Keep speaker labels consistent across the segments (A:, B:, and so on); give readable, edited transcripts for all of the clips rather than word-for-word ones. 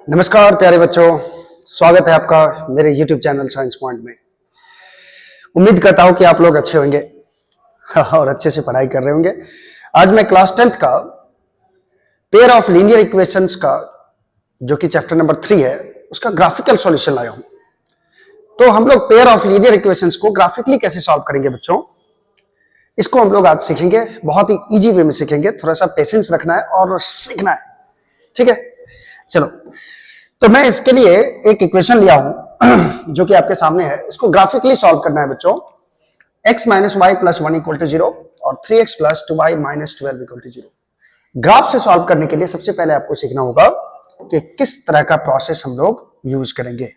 A: नमस्कार प्यारे बच्चों, स्वागत है आपका मेरे YouTube चैनल साइंस पॉइंट में। उम्मीद करता हूं कि आप लोग अच्छे होंगे और अच्छे से पढ़ाई कर रहे होंगे। आज मैं क्लास 10th का पेयर ऑफ लीनियर इक्वेशंस का जो कि चैप्टर नंबर 3 है उसका ग्राफिकल सॉल्यूशन लाया हूं। तो हम लोग पेयर ऑफ लीनियर इक्वेशंस को ग्राफिकली कैसे सॉल्व करेंगे बच्चों, इसको हम लोग आज सीखेंगे। बहुत ही इजी वे में सीखेंगे, थोड़ा सा पेशेंस रखना है और सीखना है, ठीक है। चलो, तो मैं इसके लिए एक इक्वेशन लिया हूं जो कि आपके सामने है। इसको ग्राफिकली सॉल्व करना है बच्चों। x minus y plus 1 equal to 0 और 3x plus 2y minus 12 equal to 0। Graph से सॉल्व करने के लिए सबसे पहले आपको सीखना होगा कि किस तरह का प्रोसेस हम लोग यूज करेंगे।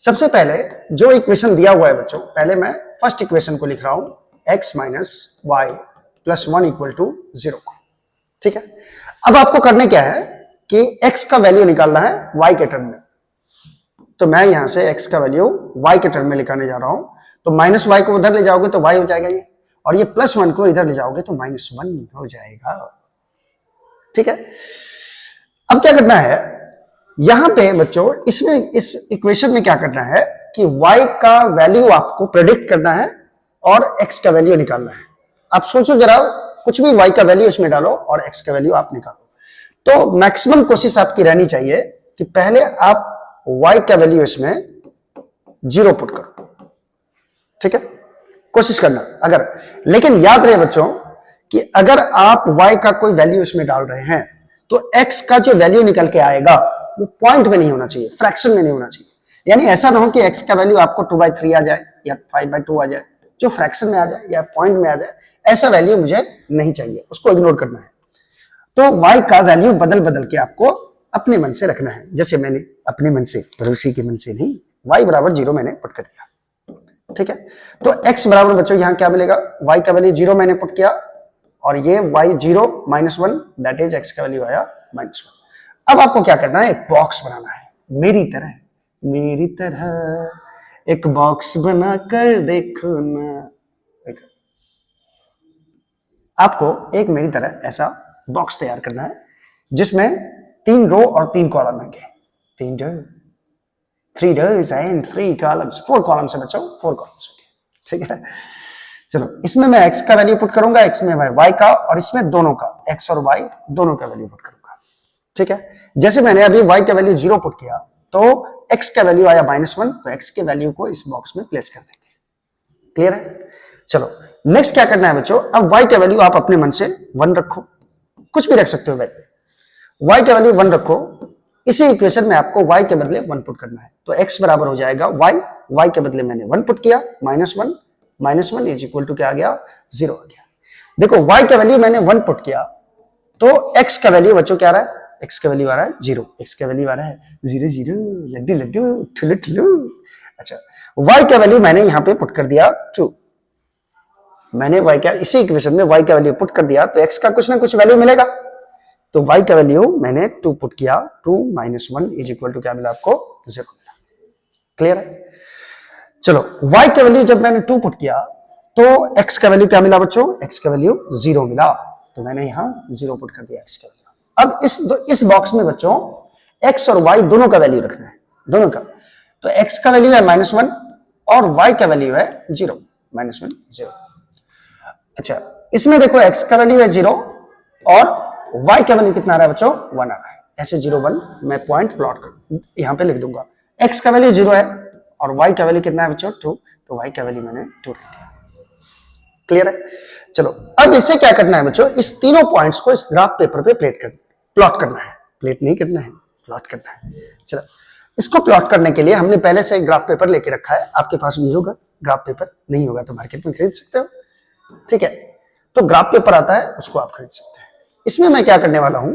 A: सबसे पहले जो इक्वेशन दिया हुआ है बच्चों, पहले मैं फर्स्ट इक्वेशन को लिख रहा हूं x minus y plus 1 equal to 0 को, ठीक है। अब आपको करने क्या है कि x का वैल्यू निकालना है y के टर्म में। तो मैं यहां से x का वैल्यू y के टर्म में लिखाने जा रहा हूं। तो माइनस वाई को उधर ले जाओगे तो y हो जाएगा ये, और ये प्लस 1 को इधर ले जाओगे तो माइनस 1 हो जाएगा, ठीक है। अब क्या करना है यहां पे बच्चों, इसमें इस इक्वेशन में क्या करना है कि y का वैल्यू आपको प्रेडिक्ट करना है और x का वैल्यू निकालना है। आप सोचो जरा, कुछ भी y का वैल्यू इसमें डालो और x का वैल्यू आप निकालो। तो मैक्सिमम कोशिश आपकी रहनी चाहिए कि पहले आप y का वैल्यू इसमें 0 पुट करो, ठीक है। कोशिश करना अगर, लेकिन याद रहे बच्चों कि अगर आप y का कोई वैल्यू इसमें डाल रहे हैं तो x का जो वैल्यू निकल के आएगा वो पॉइंट में नहीं होना चाहिए, फ्रैक्शन में नहीं होना चाहिए। यानी ऐसा ना हो कि x का वैल्यू आपको 2/3 आ जाए या 5/2 आ जाए, जो फ्रैक्शन में आ जाए या पॉइंट में आ जाए, ऐसा वैल्यू मुझे नहीं चाहिए, उसको इग्नोर करना है। तो y का वैल्यू बदल बदल के आपको अपने मन से रखना है। जैसे मैंने अपने मन से, ऋषि के मन से नहीं, y बराबर 0 मैंने पुट कर दिया, ठीक है। तो x बराबर बच्चों यहां क्या मिलेगा, y का वैल्यू 0 मैंने पुट किया और ये y 0 minus 1 that is x का वैल्यू आया -1। अब आपको क्या करना है, एक बॉक्स बनाना है। मेरी तरह एक बॉक्स बना कर देखो ना। आपको एक मेरी तरह ऐसा बॉक्स तैयार करना है जिसमें 3 रो और 3 कॉलम होंगे। 3 rows and 3 columns, 4 कॉलम्स है बच्चों, 4 कॉलम्स होंगे, ठीक है। चलो, इसमें मैं x का वैल्यू पुट करूंगा, x में y का, और इसमें दोनों का x और y दोनों का वैल्यू पुट करूंगा, ठीक है। जैसे मैंने अभी y का वैल्यू 0 पुट किया तो x का वैल्यू आया -1, तो x के वैल्यू को इस बॉक्स में प्लेस कर देंगे। क्लियर है। चलो, नेक्स्ट क्या करना है बच्चों, अब y का वैल्यू आप अपने मन से 1 रखो, कुछ भी रख सकते हो वैल्यू। y का वैल्यू 1 रखो। इसी इक्वेशन में आपको y के बदले 1 पुट करना है। तो x बराबर हो जाएगा y के बदले मैंने 1 पुट किया, -1 इज इक्वल टू क्या आ गया, 0 आ गया। देखो, y का वैल्यू मैंने 1 पुट किया तो x का वैल्यू बच्चों क्या आ रहा है, x का वैल्यू आ रहा है 0, x का वैल्यू आ रहा है 0 0, लड्डू लड्डू ठुलू ठुलू। अच्छा, y का वैल्यू मैंने यहां पे पुट कर दिया 2। मैंने y का, इसी इक्वेशन में y का वैल्यू पुट कर दिया तो x का कुछ ना कुछ वैल्यू मिलेगा। तो y का वैल्यू मैंने 2 पुट किया, 2 माइनस 1 इज इक्वल टू क्या मिला आपको, 0 मिला। क्लियर है। चलो, y का वैल्यू जब मैंने 2 पुट किया तो x का वैल्यू क्या मिला बच्चों, x का वैल्यू 0 मिला। तो मैंने यहां 0 पुट कर दिया x का वैल्यू। अब इस बॉक्स में बच्चों x और y दोनों का वैल्यू रखना है, दोनों का। तो x का वैल्यू है -1 और y का वैल्यू है 0, -1 0। अच्छा, इसमें देखो x का वैल्यू है 0 और y का वैल्यू कितना आ रहा है बच्चों, 1 आ रहा है। ऐसे 0 1 मैं पॉइंट प्लॉट कर यहां पे लिख दूंगा। x का वैल्यू 0 है और y का वैल्यू कितना है बच्चों, 2। तो y का वैल्यू मैंने 2 लिख दिया। क्लियर है। चलो, अब इसे क्या करना है बच्चों, इस तीनों पॉइंट्स को इस ग्राफ पेपर पे प्लॉट करना है। प्लेट नहीं करना है, प्लॉट करना है। चलो, इसको प्लॉट करने के लिए हमने पहले से एक ग्राफ पेपर लेके रखा है। आपके पास भी होगा ग्राफ पेपर, नहीं होगा तो मार्केट में खरीद सकते हो, ठीक है। तो ग्राफ पेपर आता है, उसको आप खरीद सकते हैं। इसमें मैं क्या करने वाला हूं,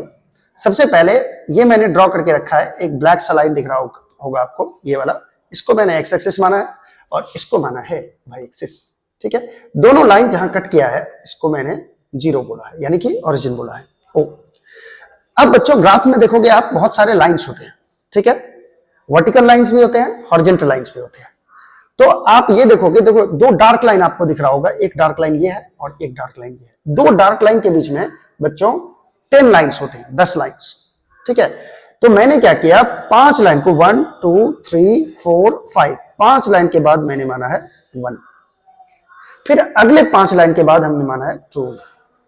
A: सबसे पहले ये मैंने ड्रॉ करके रखा है, एक ब्लैक सा लाइन दिख रहा होगा आपको, ये वाला। इसको मैंने एक्स एक्सिस माना है और इसको माना है वाई एक्सिस, ठीक है। दोनों लाइन जहां कट किया है इसको मैंने 0 बोला है, यानी कि ओरिजिन बोला है, ओ। अब बच्चों ग्राफ में देखोगे आप, बहुत सारे लाइंस होते हैं, ठीक है। वर्टिकल लाइंस भी होते हैं, हॉरिजॉन्टल लाइंस भी होते हैं। तो आप ये देखोगे, देखो 2 डार्क लाइन आपको दिख रहा होगा, एक डार्क लाइन ये है और एक डार्क लाइन ये है। 2 डार्क लाइन के बीच में बच्चों 10 लाइंस होते हैं, 10 लाइंस, ठीक है। तो मैंने क्या किया, 5 लाइन को 1 2 3 4 5, 5 लाइन के बाद मैंने माना है 1, फिर अगले 5 लाइन के बाद हमने माना है 2।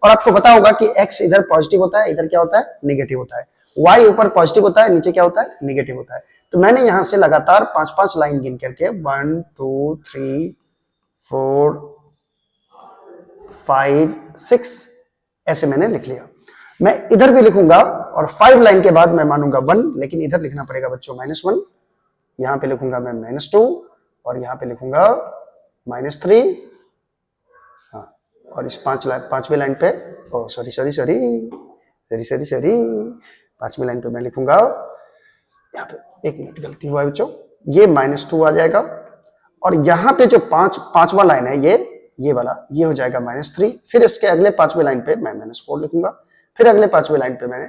A: और आपको पता होगा कि x इधर पॉजिटिव होता है, इधर क्या होता है, नेगेटिव होता है। y ऊपर पॉजिटिव होता है, नीचे क्या होता है, नेगेटिव होता है। तो मैंने यहां से लगातार 5-5 लाइन गिन करके 1 2 3 4 5 6 ऐसे मैंने लिख लिया। मैं इधर भी लिखूंगा और 5 लाइन के बाद मैं मानूंगा 1, लेकिन इधर लिखना पड़ेगा बच्चों -1, यहां पे लिखूंगा मैं -2 और यहां पे लिखूंगा -3। हाँ, और इस 5वीं लाइन पे, ओ सॉरी 5वीं लाइन पे मैं लिखूंगा, यहाँ पे 1 मिनट गलती हुआ है बच्चों, ये -2 आ जाएगा। और यहाँ पे जो 5वां लाइन है ये वाला, ये हो जाएगा -3। फिर इसके अगले 5वें लाइन पे मैं -4 लिखूंगा, फिर अगले 5वें लाइन पे मैंने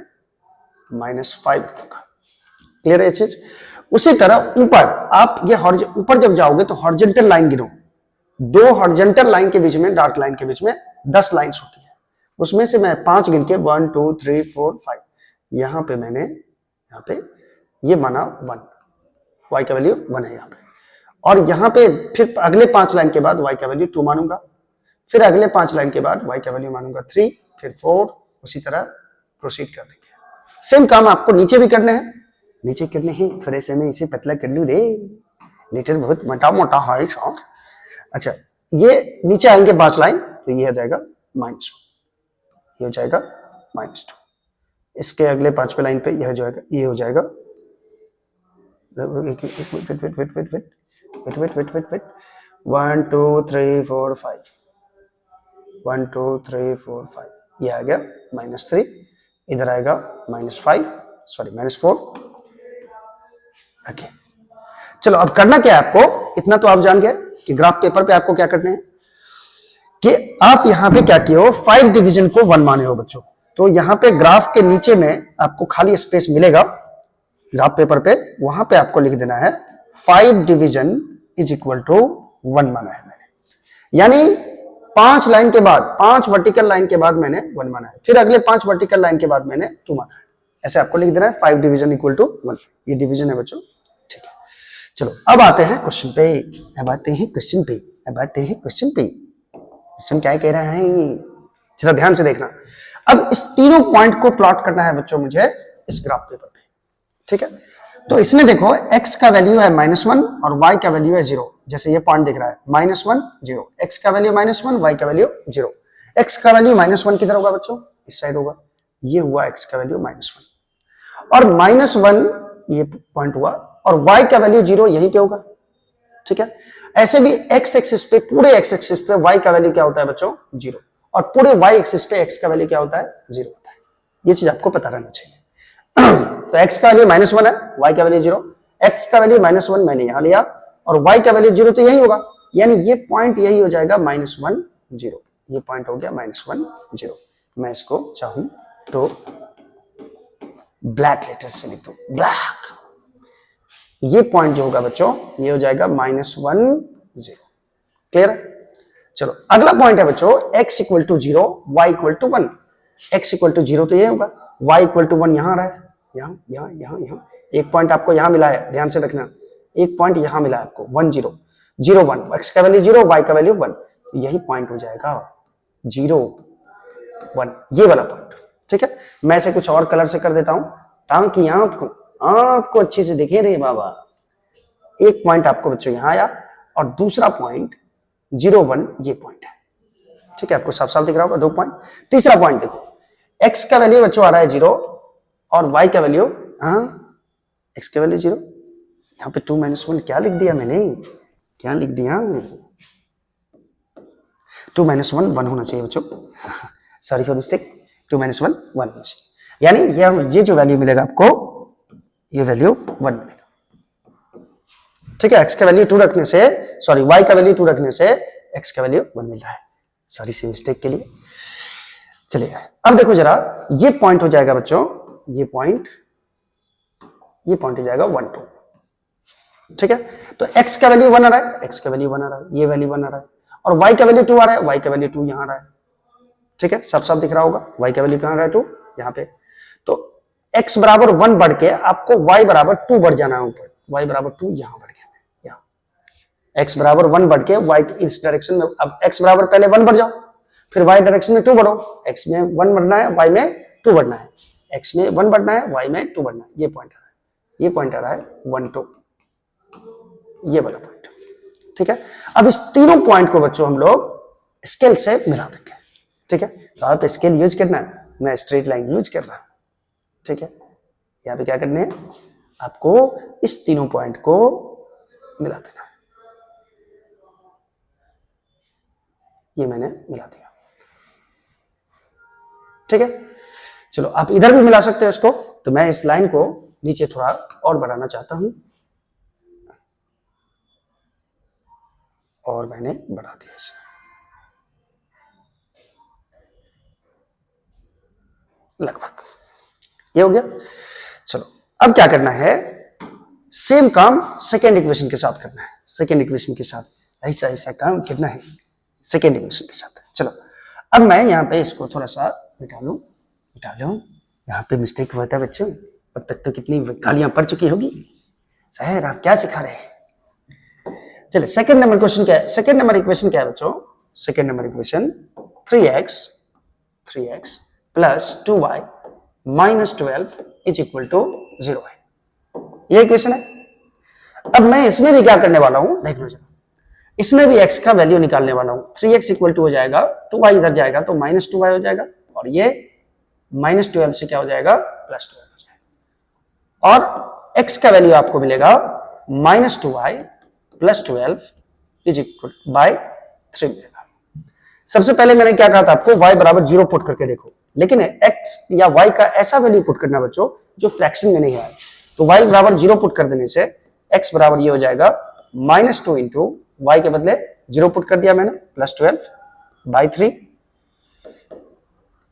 A: -5 लिखूंगा। क्लियर है ये चीज। उसी तरह ऊपर आप ये ऊपर जब जाओगे तो हॉरिजॉन्टल लाइन गिनो, 2 हॉरिजॉन्टल लाइन के बीच में, डार्क लाइन के बीच में 10 लाइंस होती है, उसमें से मैं 5 गिन के 1 2 3 4 5, यहां पे मैंने यहाँ पे ये माना 1, y का वैल्यू 1 है यहाँ पे। और यहाँ पे फिर अगले 5 लाइन के बाद y का वैल्यू 2 मानूंगा, फिर अगले 5 लाइन के बाद y का वैल्यू मानूंगा 3, फिर 4, उसी तरह प्रोसीड कर देंगे। सेम काम आपको नीचे भी करने हैं, नीचे करने हैं, फिर ऐसे में इसे पतला कर लू रे, नीचे बहुत मोटा मोटा है शौक। अच्छा, ये नीचे आएंगे 5 लाइन, तो ये हो जाएगा -2, ये हो जाएगा -2। इसके अगले 5वें लाइन पे ये हो जाएगा 1 2 3 4 5, 1 2 3 4 5, ये आ गया -3, इधर आएगा -5, सॉरी -4। ओके, चलो अब करना क्या है आपको, इतना तो आप जान गए कि ग्राफ पेपर पे आपको क्या करना है, कि आप यहां पे क्या किए हो, 5 डिवीजन को 1 माने हो बच्चों। तो यहां पे ग्राफ के नीचे में आपको खाली स्पेस मिलेगा ग्राफ पेपर पे, वहां पे आपको लिख देना है 5 डिवीजन इज इक्वल टू 1 माना है मैंने। यानी 5 लाइन के बाद, 5 वर्टिकल लाइन के बाद मैंने 1 माना है, फिर अगले 5 वर्टिकल लाइन के बाद मैंने 2 माना है। ऐसे आपको लिख देना है 5 डिवीजन इक्वल टू 1, ये डिवीजन है बच्चों। ठीक है, चलो अब आते हैं क्वेश्चन पे, क्वेश्चन क्या कह रहा है, जरा ध्यान से देखना। अब इस तीनों पॉइंट को प्लॉट करना है बच्चों मुझे इस ग्राफ पेपर पे। ठीक है, तो इसमें देखो x का वैल्यू है -1 और y का वैल्यू है 0। जैसे ये पॉइंट दिख रहा है -1 0, x का वैल्यू -1, y का वैल्यू 0। x का वैल्यू -1 किधर होगा बच्चों, इस साइड होगा, ये हुआ x का वैल्यू -1, और -1 ये पॉइंट हुआ, और y का वैल्यू 0 यहीं पे होगा। ठीक है, ऐसे भी x एक्सिस पे, पूरे x एक्सिस पे y का वैल्यू क्या होता है बच्चों, 0, और पूरे y एक्सिस पे x का वैल्यू क्या होता है, 0 होता है। ये चीज आपको पता रहना चाहिए। तो x का वैल्यू -1 है, y का वैल्यू 0, x का वैल्यू -1 मैंने यहां लिया, और y का वैल्यू 0 तो यही होगा, यानी ये पॉइंट यही हो जाएगा -1 0, ये पॉइंट हो गया -1 0। मैं इसको चाहूं तो ब्लैक लेटर से लिख दूं, ब्लैक। ये पॉइंट जो होगा बच्चों, ये हो जाएगा -1 0। क्लियर है। चलो अगला पॉइंट है बच्चों, x equal to 0, y equal to 1। x equal to 0 तो ये होगा, y इक्वल टू 1 यहां आ रहा है, यहाँ एक पॉइंट आपको यहां मिला है, ध्यान से रखना, एक पॉइंट यहां मिला है आपको, 1 0 0 1, x का वैल्यू 0, y का वैल्यू 1, तो यही पॉइंट हो जाएगा 0 1, ये वाला पॉइंट। ठीक है, मैं इसे कुछ और कलर से कर देता हूं ताकि आपको अच्छे से दिखे रे बाबा। एक पॉइंट आपको बच्चों यहां आया, और दूसरा पॉइंट 0 1 ये पॉइंट है। ठीक है, आपको साफ साफ दिख रहा होगा 2 पॉइंट। तीसरा पॉइंट देखो, x का वैल्यू बच्चों आ रहा है 0, और y का वैल्यू, x का वैल्यू 0, यहाँ पे 2 - 1 क्या लिख दिया मैंने, क्या लिख दिया, 2 - 1 1 होना चाहिए बच्चों, सॉरी फॉर मिस्टेक, 2 - 1 1 होना चाहिए। यानी ये जो वैल्यू मिलेगा आपको, ये वैल्यू 1 मिलेगा। ठीक है, x का वैल्यू 2 रखने से, सॉरी y का वैल्यू 2 रखने से x का वैल्यू 1 मिल रहा है, सॉरी से मिस्टेक के लिए। चलिए अब देखो जरा, ये पॉइंट हो जाएगा बच्चों, ये पॉइंट हो जाएगा 1 2। ठीक है, तो x का वैल्यू 1 आ रहा है, x का वैल्यू 1 आ रहा है, ये वैल्यू 1 आ रहा है, और y का वैल्यू 2 आ रहा है, y का वैल्यू 2 यहां आ रहा है। ठीक है, सब दिख रहा होगा, y का वैल्यू कहां आ रहा है, 2 यहां पे। तो x बराबर 1 बढ़ के आपको y बराबर 2 बढ़ जाना है ऊपर, y बराबर 2 यहां बढ़ गया, यहाँ x बराबर 1 बढ़ के y इस डायरेक्शन में, अब x बराबर पहले 1 बढ़ जाओ, फिर y डायरेक्शन में 2 बढ़ो, x में 1 बढ़ना है, y में 2 बढ़ना है, x में 1 बढ़ना है, y में 2 बढ़ना है, ये पॉइंट आ रहा है, ये पॉइंट आ रहा है 1 2, ये वाला पॉइंट, ठीक है। अब इस तीनों पॉइंट को बच्चों हम लोग स्केल से मिला देंगे, ठीक है। तो आप स्केल यूज करना है, मैं स्ट्रेट लाइन यूज कर रहा हूं, ठीक है। यहाँ पे क्या करने है, आपको इस तीनों पॉइंट को मिला देना है, ये मैंने मिला दिया, ठीक है। चलो आप इधर भी मिला सकते हो इसको, तो मैं इस लाइन को नीचे थोड़ा और बढ़ाना चाहता हूं, और मैंने बढ़ा दिया इसे, लगभग ये हो गया। चलो अब क्या करना है, सेम काम सेकेंड इक्वेशन के साथ करना है, सेकेंड इक्वेशन के साथ ऐसा ऐसा काम करना है सेकेंड इक्वेशन के साथ। चलो अब मैं यहाँ पे इसको थोड़ा सा मिटा लूं, यहाँ पे मिस्टेक हुआ था बच्चों, अब तक तो कितनी गालियां पड़ चुकी होगी, सर आप क्या सिखा रहे हैं। चलिए सेकेंड नंबर क्वेश्चन क्या है, सेकेंड नंबर इक्वेशन क्या है बच्चों, second number equation 3x plus 2y minus 12 is equal to 0 है, ये इक्वेशन है। अब मैं इसमें भी क्या करने वाला हूं, देख लो जरा, इसमें भी x का वैल्यू निकालने वाला हूं, 3x इक्वल टू हो जाएगा 2y इधर जाएगा तो माइनस 2y हो जाएगा, और ये माइनस 12 से क्या हो जाएगा प्लस 12 हो जाएगा, और x का वैल्यू आपको मिलेगा minus 2y plus 12 is equal bye 3 मिलेगा। सबसे पहले मैंने क्या कहा था आपको, y बराबर 0 पुट करके देखो, लेकिन x या y का ऐसा वैल्यू पुट करना बच्चों जो फ्रैक्शन में नहीं है, तो y बराबर 0 पुट कर देने से x बराबर ये हो जाएगा माइनस 2 इंटू y के बदले 0 पुट कर दिया मैंने प्लस 12 बाई 3,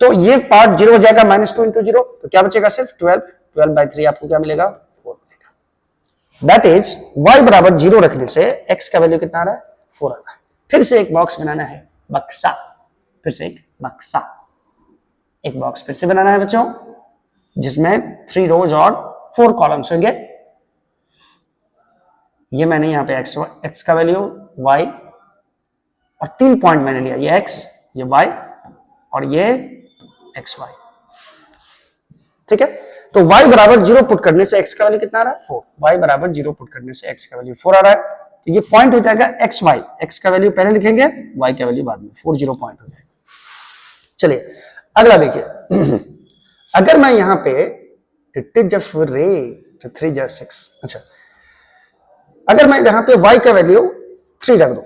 A: तो ये पार्ट 0 हो जाएगा माइनस 2 इंटू 0, तो क्या बचेगा सिर्फ 12 बाई 3 आपको क्या मिलेगा 4 मिलेगा। दैट इज y बराबर 0 रखने से x का वैल्यू कितना आ रहा है 4 आ रहा है। फिर से एक बॉक्स बनाना है, बक्सा, फिर से एक बक्सा, एक बॉक्स फिर से बनाना है बच्चों, जिसमें 3 रोज और 4 कॉलम्स होंगे। ये मैंने यहाँ पे x का वैल्यू y और 3 पॉइंट मैंने लिया, ये x, ये y और ये xy, ठीक है। तो y बराबर 0 पुट करने से x का वैल्यू कितना आ रहा है 4, y बराबर 0 पुट करने से x का वैल्यू 4 आ रहा है, तो ये पॉइंट हो जाएगा xy, x का वैल्यू पहले लिखेंगे, y का वैल्यू बाद में, 4 0 पॉइंट हो जाएगा। चलिए अगला देखिए, अगर मैं यहाँ पे रे 3 जा 6, अच्छा अगर मैं यहाँ पे y का वैल्यू 3 रख दूं,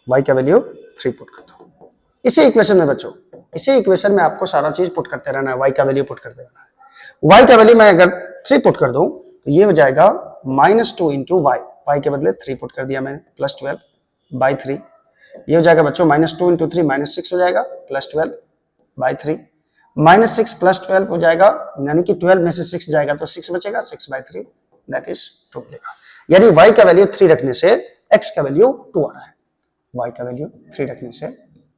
A: y का वैल्यू 3 पुट कर दूं इसी इक्वेशन में बच्चों, इसी इक्वेशन में आपको सारा चीज पुट करते रहना है, y का वैल्यू पुट करते रहना है। y का वैल्यू मैं अगर 3 पुट कर दूं तो ये हो जाएगा माइनस 2 इंटू y के बदले 3 पुट कर दिया मैंने प्लस 12 बाई 3, ये हो जाएगा बच्चों माइनस 2 इंटू 3 माइनस 6 हो जाएगा प्लस 12 बाई 3, माइनस 6 प्लस 12 हो जाएगा, यानी कि 12 में से 6 जाएगा तो 6 बचेगा, 6 बाई 3 दैट इज 2 मिलेगा। यानी y का वैल्यू 3 रखने से x का वैल्यू 2 आ रहा है, y का वैल्यू 3 रखने से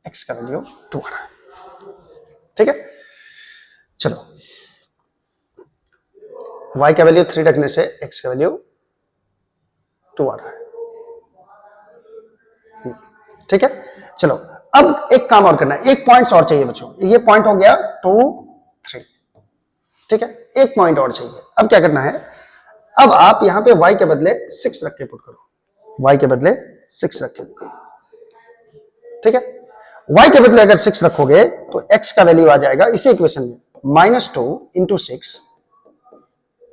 A: x का वैल्यू 2 आ रहा है, ठीक है। चलो y का वैल्यू 3 रखने से x का वैल्यू 2 आ रहा है, ठीक है। चलो अब एक काम और करना है, एक पॉइंट्स और चाहिए बच्चों, ये पॉइंट हो गया 2 3, ठीक है, एक पॉइंट और चाहिए। अब क्या करना है, अब आप यहां पे y के बदले 6 रख के पुट करो, y के बदले 6 रख के पुट करो, ठीक है। y के बदले अगर 6 रखोगे तो x का वैल्यू आ जाएगा इसी इक्वेशन में minus 2 into 6,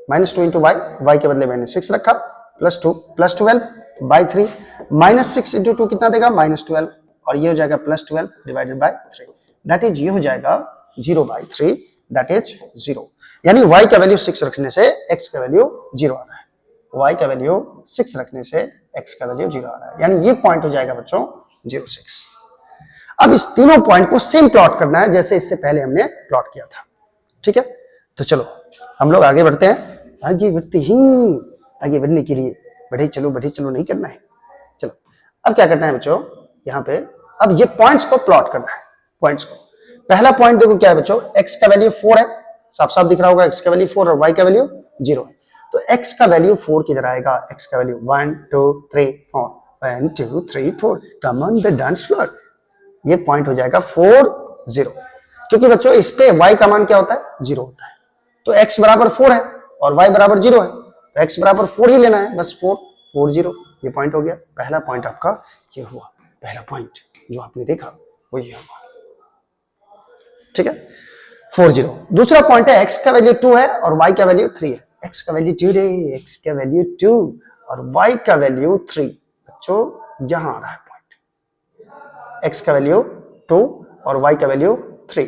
A: minus 2 into y के बदले मैंने 6 रखा plus 2 plus 12 by 3, minus 6 into 2 कितना देगा माइनस 12, और ये हो जाएगा plus 12 divided by 3, that is ये हो जाएगा 0 बाई 3 दैट इज 0। यानी y का वैल्यू 6 रखने से x का वैल्यू 0 आ रहा है, y का वैल्यू 6 रखने से x का वैल्यू 0 आ रहा है, यानी ये पॉइंट हो जाएगा बच्चों 0 6। अब इस तीनों पॉइंट को सेम प्लॉट करना है जैसे इससे पहले हमने प्लॉट किया था, ठीक है। तो चलो हम लोग आगे बढ़ते हैं, आगे बढ़ते ही, आगे बढ़ने के लिए बढ़े चलो नहीं करना है। चलो अब क्या करना है बच्चों, यहाँ पे अब ये पॉइंट्स को प्लॉट करना है, पॉइंट्स को। पहला पॉइंट देखो क्या है बच्चों, x का वैल्यू 4 है, साफ साफ दिख रहा होगा, x का वैल्यू 4 और y का वैल्यू 0 है। तो x का वैल्यू 4 किधर आएगा, x का value 1 2 3 4 1 2 3 4 come on the dance floor. ये पॉइंट हो जाएगा 4 0, क्योंकि बच्चों इस पे y का मान क्या होता है 0 होता है। तो x बराबर 4 है और y बराबर 0 है, तो x बराबर 4 ही लेना है, बस 4 4 0। ये पॉइंट हो गया, पहला पॉइंट आपका ये हुआ, पहला पॉइंट जो आपने देखा वो ये हुआ, ठीक है 4 0। दूसरा पॉइंट है x का वैल्यू 2 है और y का वैल्यू 3 है। x का वैल्यू 2 रे, x का वैल्यू 2 और y का वैल्यू 3। बच्चों यहां आ रहा है पॉइंट, x का वैल्यू 2 और y का वैल्यू 3।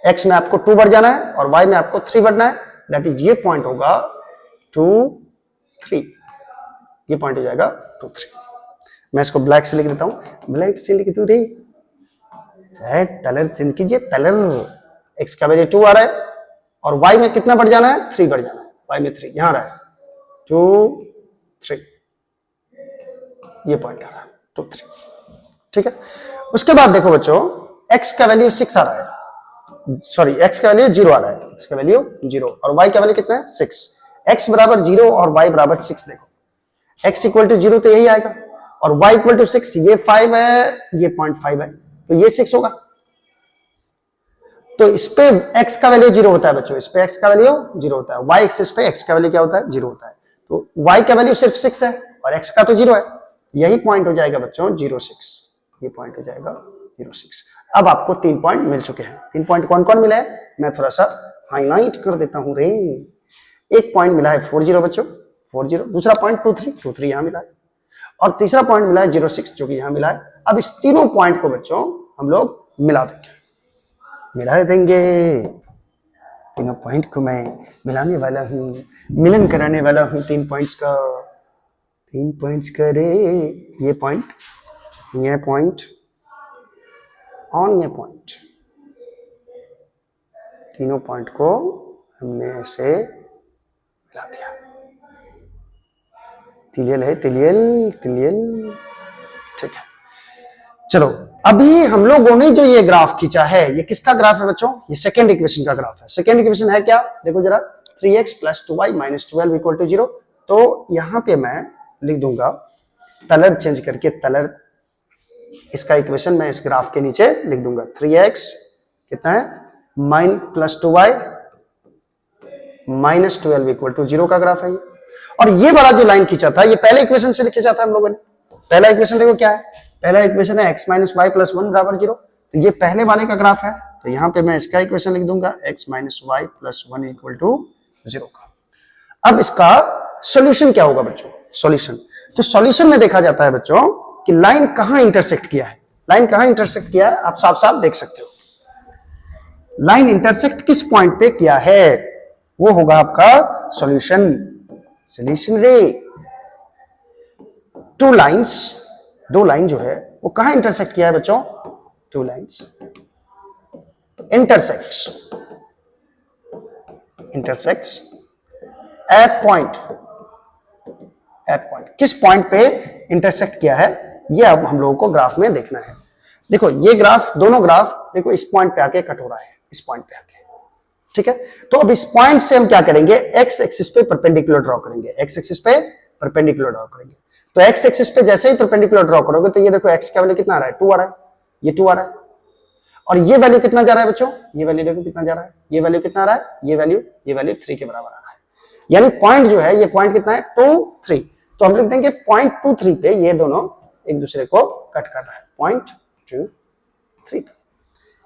A: x में आपको 2 बढ़ जाना है और y में आपको 3 बढ़ना है, दैट इज ये पॉइंट होगा 2 3। ये पॉइंट हो जाएगा 2 3। मैं इसको ब्लैक से लिख देता हूं, ब्लैक से लिख दूं रे, कलर चेंज कीजिए, कलर। x का वैल्यू 2 आ रहा है और y में कितना बढ़ जाना है 3 बढ़ जाना है, y में 3 यहां आ रहा है 2 3। ये पॉइंट आ रहा है 2 3, ठीक है। उसके बाद देखो बच्चों x का वैल्यू 6 आ रहा है, सॉरी x का वैल्यू 0 आ रहा है, x का वैल्यू 0 और y का वैल्यू कितना है 6। x बराबर 0 और y बराबर 6। देखो x इक्वल टू 0 तो यही आएगा और y इक्वल टू 6, ये 5 है, ये 0.5 है, तो ये 6 होगा। तो इस पे x का वैल्यू 0 होता है बच्चों, इस पे x का वैल्यू 0 होता है, y एक्सिस पे x का वैल्यू क्या होता है 0 होता है। तो y का वैल्यू सिर्फ 6 है और x का तो 0 है, यही पॉइंट हो जाएगा बच्चों 0 6। ये पॉइंट हो जाएगा 0 6। अब आपको 3 पॉइंट मिल चुके हैं। 3 पॉइंट कौन कौन मिला है मैं थोड़ा सा हाईलाइट कर देता हूं रे। एक पॉइंट मिला है 4 0 बच्चों, 4 0। दूसरा पॉइंट 2 3, 2 3 यहां मिला है और तीसरा पॉइंट मिला है 0 6 जो कि यहां मिला है। अब इस तीनों पॉइंट को बच्चों हम लोग मिला देंगे, तीनों पॉइंट को मैं मिलाने वाला हूं, मिलन कराने वाला हूं 3 पॉइंट्स का, 3 पॉइंट्स का रे। ये पॉइंट और ये पॉइंट, तीनों पॉइंट को हमने ऐसे मिला दिया। तिलियल है, तिलियल, ठीक है। चलो अभी हम लोगों ने जो ये ग्राफ खींचा है, ये किसका ग्राफ है बच्चों, ये सेकेंड इक्वेशन का ग्राफ है। सेकेंड इक्वेशन है क्या, देखो जरा, 3x + 2y - 12 = 0। तो यहां पे मैं लिख दूंगा कलर चेंज करके, कलर इसका इक्वेशन मैं इस ग्राफ के नीचे लिख दूंगा। 3x कितना है + 2y - 12 = 0 का ग्राफ है ये। और ये वाला जो लाइन खींचा था ये पहले इक्वेशन से लिखे जाता है हम लोगों ने। पहला इक्वेशन देखो क्या है, पहला इक्वेशन है x - y + 1 = 0। तो ये पहले वाले का ग्राफ है, तो यहां पे मैं इसका इक्वेशन लिख दूंगा x - y + 1 = 0 का। अब इसका सॉल्यूशन क्या होगा बच्चों, सॉल्यूशन, तो सॉल्यूशन में देखा जाता है बच्चों कि लाइन कहां इंटरसेक्ट किया है, लाइन कहां इंटरसेक्ट किया है आप साफ साफ देख सकते हो। लाइन इंटरसेक्ट किस पॉइंट पे किया है वो होगा आपका सॉल्यूशन। सॉल्यूशन रे, दो लाइन जो है वो कहां इंटरसेक्ट किया है बच्चों, 2 लाइंस इंटरसेक्ट्स एट पॉइंट। किस पॉइंट पे इंटरसेक्ट किया है ये अब हम लोगों को ग्राफ में देखना है। देखो ये ग्राफ, दोनों ग्राफ देखो इस पॉइंट पे आके कट हो रहा है, इस पॉइंट पे आके, ठीक है। तो अब इस पॉइंट से हम क्या करेंगे, एक्स एक्सिस पे परपेंडिकुलर ड्रॉ करेंगे, एक्स एक्सिस पे परपेंडिकुलर ड्रॉ करेंगे। तो एक्स एक्सिस पे जैसे ही परपेंडिकुलर ड्रॉ करोगे तो ये देखो एक्स का वैल्यू कितना आ रहा है 2 आ रहा है, ये 2 आ रहा है और ये वैल्यू कितना जा रहा है बच्चों, ये वैल्यू देखो कितना जा रहा है, ये वैल्यू कितना आ रहा है, ये वैल्यू 3 के बराबर आ रहा है। यानी पॉइंट जो है ये पॉइंट कितना है 2 3। तो हम लिख देंगे 0.23 पे ये दोनों एक दूसरे को कट कर रहा है 0.23 पे।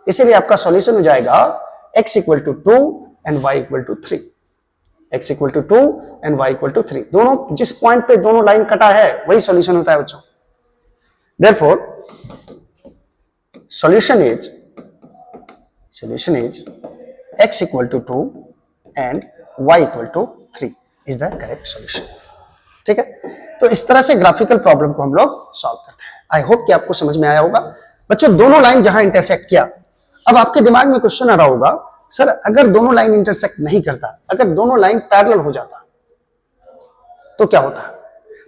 A: इसीलिए आपका सॉल्यूशन हो जाएगा x = 2 and y = 3। x = 2 and y = 3। दोनों जिस पॉइंट पे दोनों लाइन कटा है वही सॉल्यूशन होता है बच्चों। Therefore solution is x = 2 and y = 3 is the correct solution। ठीक है, तो इस तरह से ग्राफिकल प्रॉब्लम को हम लोग सॉल्व करते हैं। आई होप कि आपको समझ में आया होगा बच्चों। दोनों लाइन जहां इंटरसेक्ट किया, अब आपके दिमाग में क्वेश्चन आ रहा होगा सर अगर दोनों लाइन इंटरसेक्ट नहीं करता, अगर दोनों लाइन पैरेलल हो जाता तो क्या होता।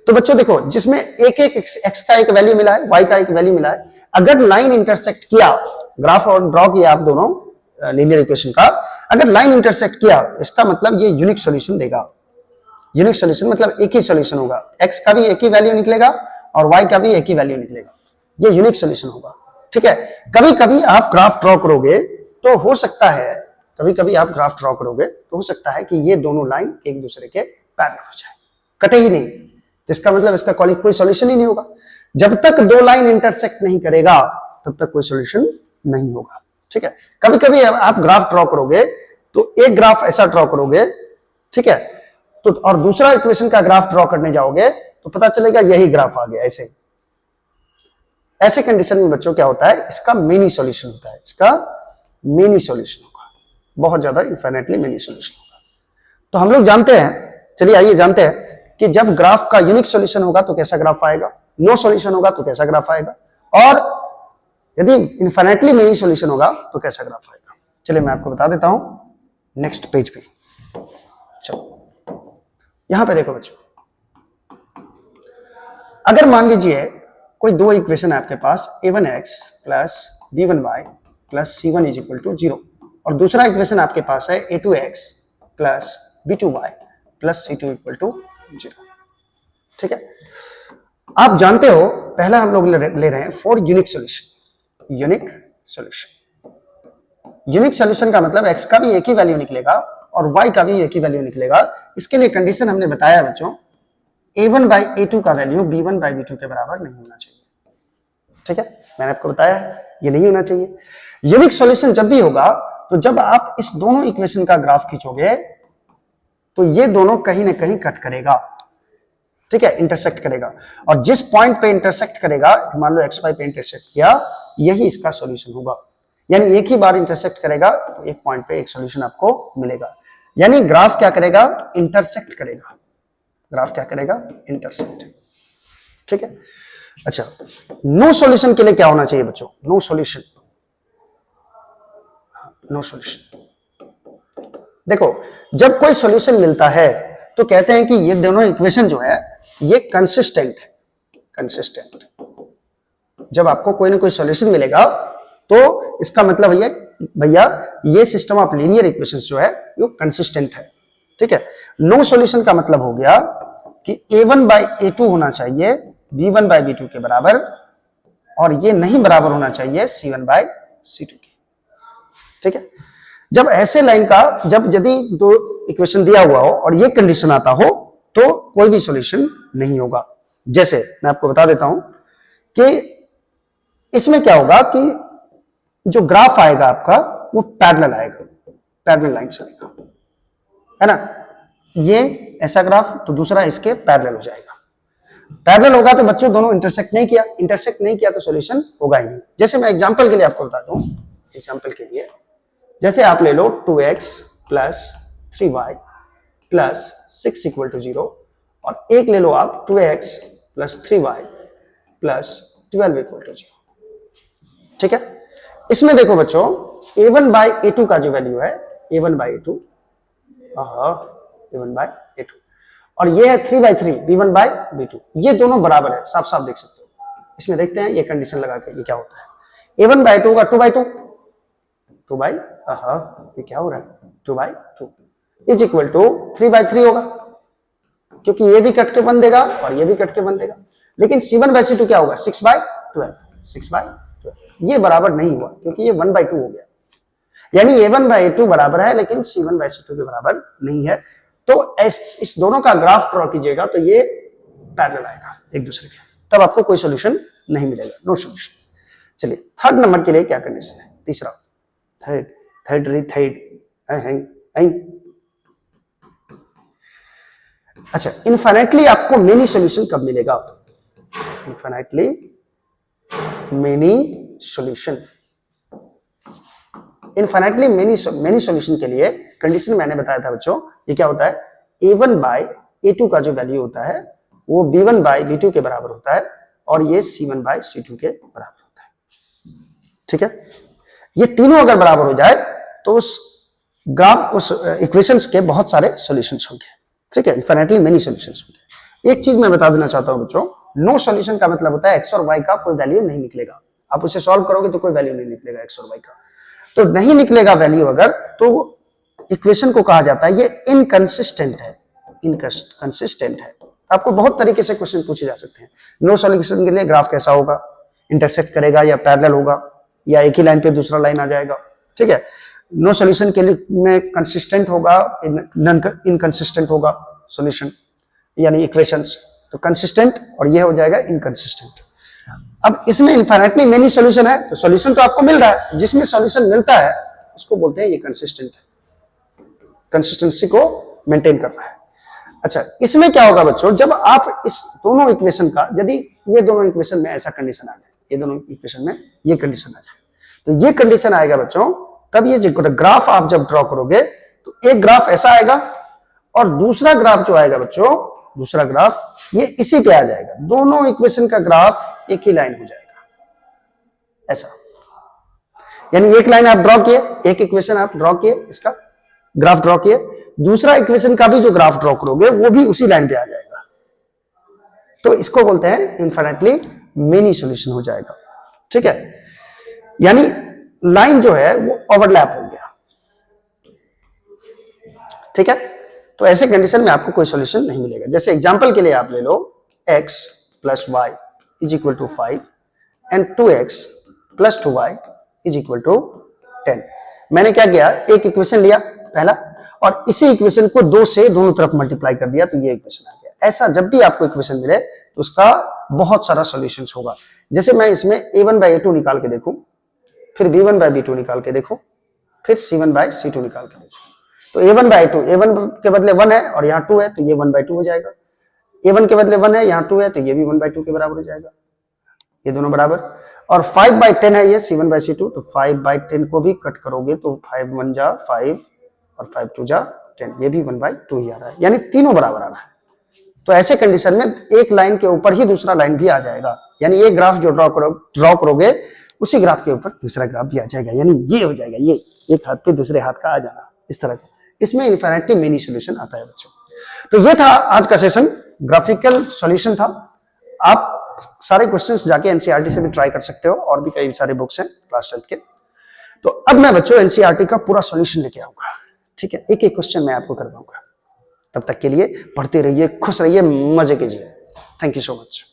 A: तो बच्चों देखो जिसमें एक x का एक वैल्यू मिला है, y का एक वैल्यू मिला है, अगर लाइन इंटरसेक्ट किया, ग्राफ और ड्रॉ किया आप दोनों लीनियर इक्वेशन का, अगर लाइन इंटरसेक्ट किया इसका मतलब ये यूनिक सॉल्यूशन देगा। यूनिक सॉल्यूशन मतलब एक ही सॉल्यूशन होगा, x का भी एक ही वैल्यू निकलेगा और y का भी एक ही वैल्यू निकलेगा, ये यूनिक सॉल्यूशन होगा। ठीक है, कभी कभी आप ग्राफ ड्रॉ करोगे तो हो सकता है, कभी कभी आप ग्राफ ड्रॉ करोगे तो हो सकता है कि ये दोनों लाइन एक दूसरे के पैरेलल हो जाए, कटे ही नहीं, तो इसका मतलब इसका कोई सॉल्यूशन ही नहीं होगा। जब तक दो लाइन इंटरसेक्ट नहीं करेगा तब तक कोई सॉल्यूशन नहीं होगा। ठीक है, कभी कभी आप ग्राफ ड्रॉ करोगे तो एक ग्राफ ऐसा ड्रॉ करोगे, ठीक है, तो और दूसरा इक्वेशन का ग्राफ ड्रॉ करने जाओगे तो पता चलेगा यही ग्राफ आ गया। ऐसे कंडीशन में बच्चों क्या होता है, इसका मेनी सॉल्यूशन होता है, इसका मेनी सॉल्यूशन होगा, बहुत ज्यादा इनफाइनाइटली मेनी सॉल्यूशन होगा। तो हम लोग जानते हैं, चलिए आइए जानते हैं कि जब ग्राफ का यूनिक सॉल्यूशन होगा तो कैसा ग्राफ आएगा, नो सॉल्यूशन होगा तो कैसा ग्राफ आएगा, और यदि इनफाइनाइटली मेनी सॉल्यूशन होगा तो कैसा ग्राफ आएगा। चलिए मैं आपको बता देता हूं नेक्स्ट पेज पे। चलो यहां पे देखो बच्चों, अगर मान लीजिए कोई दो इक्वेशन है आपके पास, a1x plus b1y plus c1 is equal to 0, और दूसरा इक्वेशन आपके पास है a2x plus b2y plus c2 equal to 0। ठीक है, आप जानते हो पहला हम लोग ले रहे हैं for unique solution. Unique solution, unique solution का मतलब x का भी एक ही वैल्यू निकलेगा और y का भी एक ही वैल्यू निकलेगा। इसके लिए कंडीशन हमने बताया बच्चों, a1 बाई a2 का वैल्यू b1 बाई b2 के बराबर नहीं होना चाहिए। ठीक है, मैंने आपको बताया है ये नहीं होना चाहिए। यूनिक सॉल्यूशन जब भी होगा तो जब आप इस दोनों इक्वेशन का ग्राफ खींचोगे तो ये दोनों कहीं ना कहीं कट करेगा। ठीक है, इंटरसेक्ट करेगा, और जिस पॉइंट पे इंटरसेक्ट करेगा, मान लो xy पे इंटरसेक्ट किया, यही इसका सॉल्यूशन होगा। यानी एक ही बार इंटरसेक्ट करेगा तो एक पॉइंट पे एक सॉल्यूशन आपको मिलेगा। यानी ग्राफ क्या करेगा, इंटरसेक्ट करेगा। ग्राफ क्या करेगा, इंटरसेक्ट। ठीक है, अच्छा नो सॉल्यूशन के लिए क्या होना चाहिए बच्चों, नो सॉल्यूशन, नो सॉल्यूशन। देखो जब कोई सॉल्यूशन मिलता है तो कहते हैं कि ये दोनों इक्वेशन जो है ये कंसिस्टेंट है, कंसिस्टेंट। जब आपको कोई ना कोई सॉल्यूशन मिलेगा तो इसका मतलब भैया ये सिस्टम ऑफ लीनियर इक्वेशंस जो है वो कंसिस्टेंट है। ठीक है, नो सॉल्यूशन का मतलब हो गया कि a1 बाई a2 होना चाहिए b1 बाई b2 के बराबर, और ये नहीं बराबर होना चाहिए c1 बाई c2 के। ठीक है, जब ऐसे लाइन का जब यदि दो इक्वेशन दिया हुआ हो और ये कंडीशन आता हो तो कोई भी सॉल्यूशन नहीं होगा। जैसे मैं आपको बता देता हूं कि इसमें क्या होगा कि जो ग्राफ आएगा आपका वो पैरेलल आएगा, पैरेलल लाइन से आएगा, है ना। ये ऐसा ग्राफ तो दूसरा इसके पैरेलल हो जाएगा। पैरेलल होगा तो बच्चों दोनों इंटरसेक्ट नहीं किया, इंटरसेक्ट नहीं किया तो सॉल्यूशन होगा ही नहीं। जैसे मैं एग्जांपल के लिए आपको बता दूं, एग्जांपल के लिए जैसे आप ले लो 2x plus 3y plus 6 equal to 0, और एक ले लो आप 2x plus 3y plus 12 equal to 0। ठीक है, इसमें देखो बच्चों a1 बाई a2 का जो वैल्यू है a1 by a2, a1 by a2, और ये है 3 बाई 3 b1 बाई b2, ये दोनों बराबर है, साफ साफ देख सकते हो। इसमें देखते हैं ये कंडीशन लगा के ये क्या होता है, a1 बाई 2 का 2 बाई 2, 2 बाई ये क्या हो रहा है 2 by 2 is equal to 3 by 3 होगा, क्योंकि ये भी कट के बन देगा और ये भी कट के बन देगा। लेकिन c1 बाई c2 क्या होगा 6 बाई 12, 6 बाई 12, ये बराबर नहीं हुआ क्योंकि ये 1 बाई 2 हो गया। यानी a1 बाई a2 बराबर है लेकिन c1 बाई c2 के बराबर नहीं है। तो इस दोनों का ग्राफ ड्रॉ कीजिएगा तो ये पैरेलल आएगा एक दूसरे के, तब आपको कोई सॉल्यूशन नहीं मिलेगा, नो सॉल्यूशन। चलिए थर्ड नंबर के लिए क्या कंडीशन है, तीसरा, थर्ड। अच्छा, इनफाइनाइटली आपको मेनी सॉल्यूशन कब मिलेगा, infinitely many solution. Infinitely many solution के लिए कंडीशन मैंने बताया था बच्चों, ये क्या होता है, a1 बाई a2 का जो वैल्यू होता है वो b1 बाई b2 के बराबर होता है, और ये c1 बाई c2 के बराबर होता है। ठीक है, ये तीनों अगर बराबर हो जाए तो उस ग्राफ, उस इक्वेशंस के बहुत सारे सॉल्यूशंस होंगे। ठीक है, इनफाइनाइटली मेनी सॉल्यूशंस होंगे। एक चीज मैं बता देना चाहता हूं बच्चों, नो सॉल्यूशन का मतलब होता है x और y का कोई वैल्यू नहीं निकलेगा। आप उसे सॉल्व करोगे तो कोई वैल्यू नहीं निकलेगा x और y का, तो नहीं निकलेगा वैल्यू अगर, तो इक्वेशन को कहा जाता है ये इनकंसिस्टेंट है, इनकंसिस्टेंट है। आपको बहुत तरीके से क्वेश्चन पूछे जा सकते हैं। नो सॉल्यूशन के लिए ग्राफ कैसा होगा, इंटरसेक्ट करेगा या पैरेलल होगा या एक ही लाइन पे दूसरा लाइन आ जाएगा, ठीक है। नो सॉल्यूशन के लिए में कंसिस्टेंट होगा, इनकंसिस्टेंट होगा सॉल्यूशन यानी इक्वेशंस, तो कंसिस्टेंट और ये हो जाएगा इनकंसिस्टेंट। अब इसमें इनफाइनाइटली मेनी सॉल्यूशन है, तो सॉल्यूशन तो आपको मिल रहा है, जिसमें सॉल्यूशन मिलता है उसको बोलते हैं ये कंसिस्टेंट है, कंसिस्टेंसी को मेंटेन करना है। अच्छा, इसमें क्या होगा बच्चों, जब आप इस दोनों इक्वेशन का, यदि ये दोनों इक्वेशन में ऐसा कंडीशन आ जाए, ये दोनों इक्वेशन में ये कंडीशन आ जाए, तो ये कंडीशन आएगा बच्चों, तब ये ग्राफ आप जब ड्रॉ करोगे तो एक ग्राफ ऐसा आएगा और दूसरा ग्राफ जो आएगा बच्चों, दूसरा ग्राफ ये इसी पे आ जाएगा, दोनों इक्वेशन का ग्राफ एक ही लाइन हो जाएगा ऐसा। यानी एक लाइन आप ड्रॉ किए, एक इक्वेशन आप ड्रॉ किए, इसका ग्राफ ड्रॉ किए, दूसरा इक्वेशन का भी जो ग्राफ ड्रॉ करोगे वो भी उसी लाइन पे आ जाएगा, तो इसको बोलते हैं इनफाइनाइटली मेनी सॉल्यूशन हो जाएगा, ठीक है। यानी लाइन जो है वो ओवरलैप हो गया, ठीक है। तो ऐसे कंडीशन में आपको कोई सॉल्यूशन नहीं मिलेगा। जैसे एग्जांपल के लिए आप ले लो x plus y is equal to 5 and 2x plus 2y is equal to 10। मैंने क्या किया, एक इक्वेशन लिया पहला और इसी इक्वेशन को 2 से दोनों तरफ मल्टीप्लाई कर दिया, तो ये इक्वेशन आ गया। ऐसा जब भी आपको इक्वेशन मिले तो उसका बहुत सारा सॉल्यूशन होगा। जैसे मैं इसमें a1/a2 निकाल के देखूं, फिर b1/b2 निकाल के देखो, फिर c1/c2 निकाल के देखो, तो a1/a2, a1 के बदले 1 है और यहाँ 2 है तो ये 1/2 हो जाएगा, a1 के बदले 1 है यहाँ 2 है तो ये भी 1/2 के बराबर हो जाएगा, ये दोनों बराबर। और 5/10 है ये c1/c2, तो 5/10 को भी कट करोगे तो 5 1 जा 5 और 5 2 जा 10, ये भी 1/2 ही आ रहा है, यानी तीनों बराबर आ रहा है। तो ऐसे कंडीशन में एक लाइन के ऊपर ही दूसरा लाइन भी आ जाएगा, यानी एक ग्राफ जो ड्रॉ करोगे उसी ग्राफ के ऊपर दूसरा ग्राफ भी आ जाएगा, यानी ये हो जाएगा, ये एक हाथ पे दूसरे हाथ का आ जाना, इस तरह का। इसमें इनफाइनाइटली मेनी सॉल्यूशन आता है बच्चों। तो ये था आज का सेशन, ग्राफिकल सॉल्यूशन था। आप सारे क्वेश्चंस जाके एनसीईआरटी से भी ट्राई कर सकते हो, और भी कई सारे बुक्स हैं क्लास 12 के। तो अब मैं बच्चों एनसीईआरटी का पूरा सॉल्यूशन लेके आऊंगा, ठीक है, एक एक क्वेश्चन मैं आपको करवाऊंगा। तब तक के लिए पढ़ते रहिए, खुश रहिए, मजे कीजिए। Thank you so much.